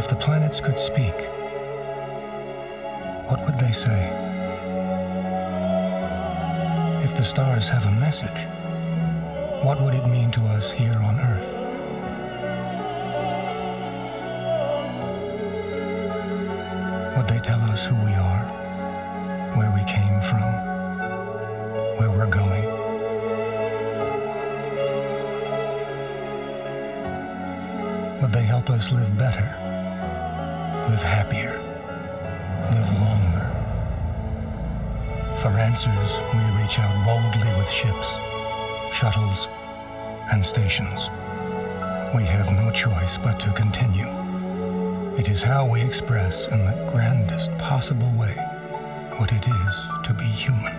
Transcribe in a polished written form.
If the planets could speak, what would they say? If the stars have a message, what would it mean to us here on Earth? Would they tell us who we are, where we came from, where we're going? Would they help us live better, live happier, live longer? For answers, we reach out boldly with ships, shuttles, and stations. We have no choice but to continue. It is how we express in the grandest possible way what it is to be human.